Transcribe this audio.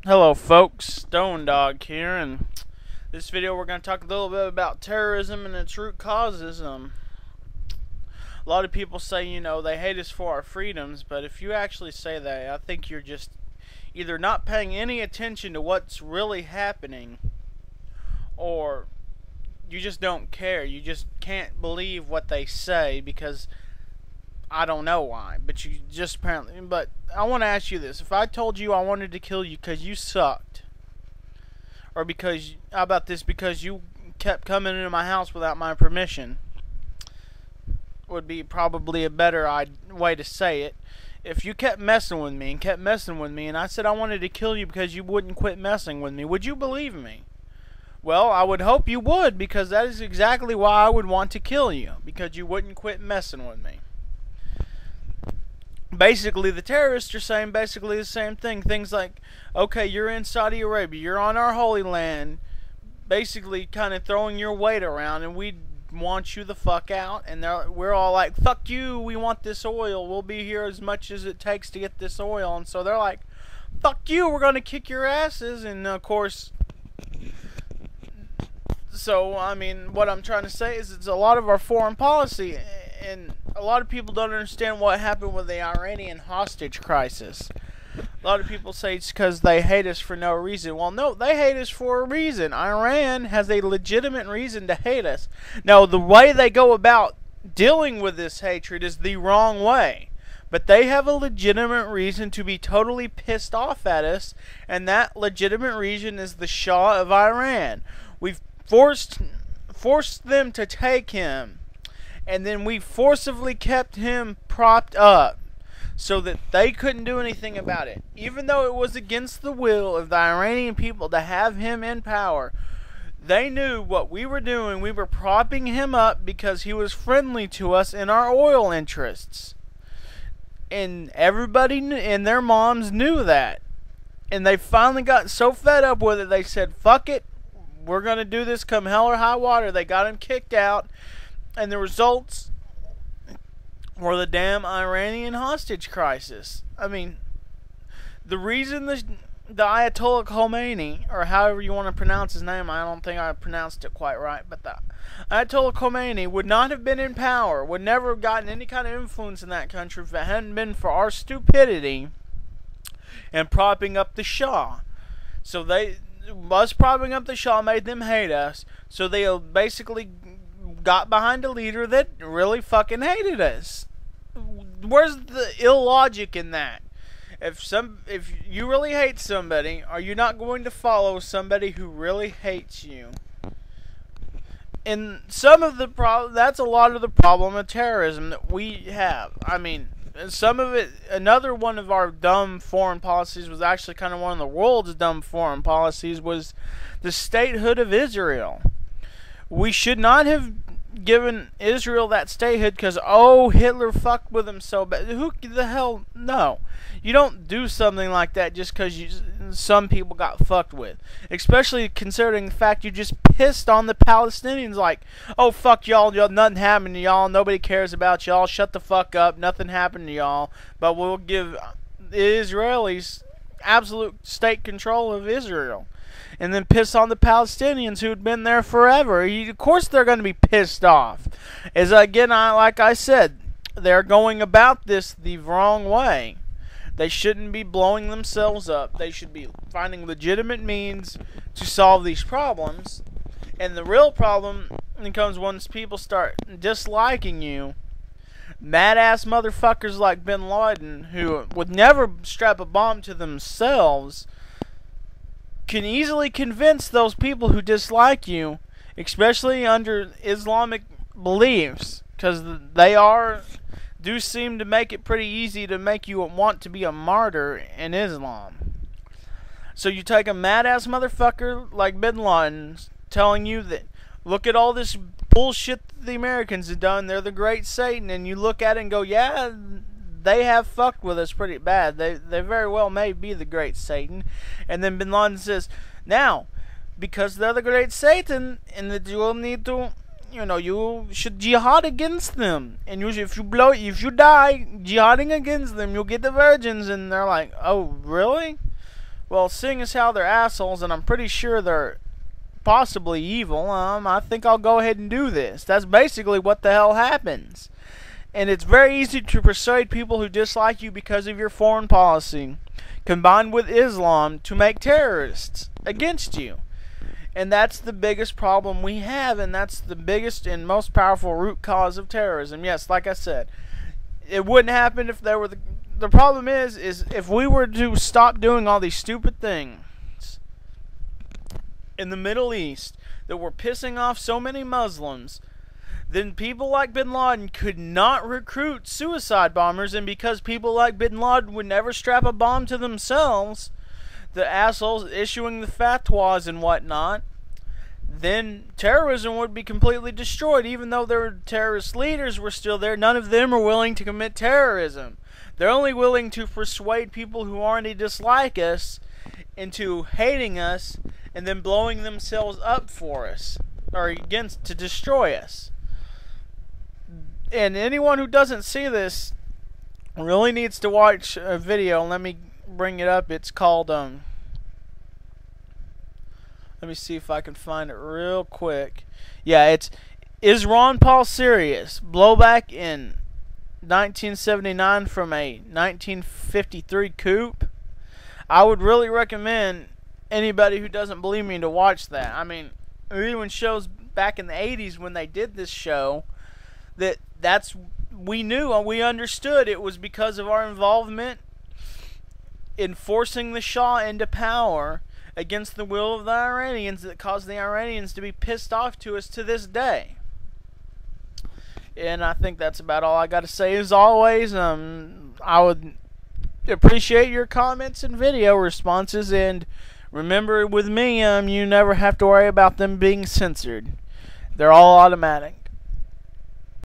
Hello folks, Stone Dog here, and this video we're going to talk a little bit about terrorism and its root causes. A lot of people say, they hate us for our freedoms, but if you actually say that, I think you're just either not paying any attention to what's really happening, or you just don't care. You just can't believe what they say because I don't know why, but you just apparently. But I want to ask you this: if I told you I wanted to kill you because you sucked, or because how about this? Because you kept coming into my house without my permission, would be probably a better way to say it. If you kept messing with me and kept messing with me, and I said I wanted to kill you because you wouldn't quit messing with me, would you believe me? Well, I would hope you would, because that is exactly why I would want to kill you, because you wouldn't quit messing with me. Basically, the terrorists are saying basically the same thing. Things like, okay, you're in Saudi Arabia, you're on our holy land, basically kind of throwing your weight around, and we want you the fuck out. And we're all like, fuck you, we want this oil, we'll be here as much as it takes to get this oil. And so they're like, fuck you, we're going to kick your asses. And of course, so I mean, what I'm trying to say is it's a lot of our foreign policy, and a lot of people don't understand what happened with the Iranian hostage crisis. A lot of people say it's because they hate us for no reason. Well, no, they hate us for a reason. Iran has a legitimate reason to hate us. Now, the way they go about dealing with this hatred is the wrong way. But they have a legitimate reason to be totally pissed off at us, and that legitimate reason is the Shah of Iran. We've forced them to take him, and then we forcibly kept him propped up so that they couldn't do anything about it. Even though it was against the will of the Iranian people to have him in power, they knew what we were doing. We were propping him up because he was friendly to us in our oil interests. And everybody and their moms knew that. And they finally got so fed up with it, they said, fuck it, we're going to do this come hell or high water. They got him kicked out. And the results were the damn Iranian hostage crisis. I mean, the reason the Ayatollah Khomeini, or however you want to pronounce his name, I don't think I pronounced it quite right, but the Ayatollah Khomeini would not have been in power, would never have gotten any kind of influence in that country if it hadn't been for our stupidity and propping up the Shah. So us propping up the Shah made them hate us, so they basically got behind a leader that really fucking hated us. Where's the illogic in that? If you really hate somebody, are you not going to follow somebody who really hates you? And some of the that's a lot of the problem of terrorism that we have. I mean, some of it, another one of our dumb foreign policies was actually kind of one of the world's dumb foreign policies, was the statehood of Israel. We should not have given Israel that statehood because, oh, Hitler fucked with them so bad. Who the hell? No. You don't do something like that just because some people got fucked with. Especially considering the fact you just pissed on the Palestinians like, oh, fuck y'all, nothing happened to y'all, nobody cares about y'all, shut the fuck up, nothing happened to y'all, but we'll give the Israelis absolute state control of Israel. And then piss on the Palestinians who'd been there forever. Of course they're going to be pissed off. Like I said, they're going about this the wrong way. They shouldn't be blowing themselves up. They should be finding legitimate means to solve these problems. And the real problem comes once people start disliking you. Mad-ass motherfuckers like Bin Laden, who would never strap a bomb to themselves, can easily convince those people who dislike you, especially under Islamic beliefs, because they do seem to make it pretty easy to make you want to be a martyr in Islam. So you take a mad-ass motherfucker like Bin Laden telling you that, look at all this bullshit that the Americans have done, they're the great Satan, and you look at it and go, yeah, they have fucked with us pretty bad. They very well may be the great Satan. And then Bin Laden says, now, because they're the great Satan, and that you will need to, you should jihad against them. And if you die jihading against them, you'll get the virgins. And they're like, oh, really? Well, seeing as how they're assholes, and I'm pretty sure they're possibly evil, I think I'll go ahead and do this. That's basically what the hell happens. And it's very easy to persuade people who dislike you because of your foreign policy, combined with Islam, to make terrorists against you. And that's the biggest problem we have, and that's the biggest and most powerful root cause of terrorism. Yes, like I said, it wouldn't happen if there were the problem is if we were to stop doing all these stupid things in the Middle East that were pissing off so many Muslims, then people like Bin Laden could not recruit suicide bombers, and because people like Bin Laden would never strap a bomb to themselves, the assholes issuing the fatwas and whatnot, then terrorism would be completely destroyed. Even though their terrorist leaders were still there, none of them are willing to commit terrorism. They're only willing to persuade people who already dislike us into hating us and then blowing themselves up for us, or against, to destroy us. And anyone who doesn't see this really needs to watch a video. Let me bring it up. It's called let me see if I can find it real quick. Yeah, it's Is Ron Paul Serious? Blowback in 1979 from a 1953 coup. I would really recommend anybody who doesn't believe me to watch that. I mean, it even shows back in the 80s when they did this show we knew and we understood it was because of our involvement in forcing the Shah into power against the will of the Iranians that caused the Iranians to be pissed off to us to this day. And I think that's about all I got to say. As always, I would appreciate your comments and video responses, and remember, with me, you never have to worry about them being censored. They're all automatic.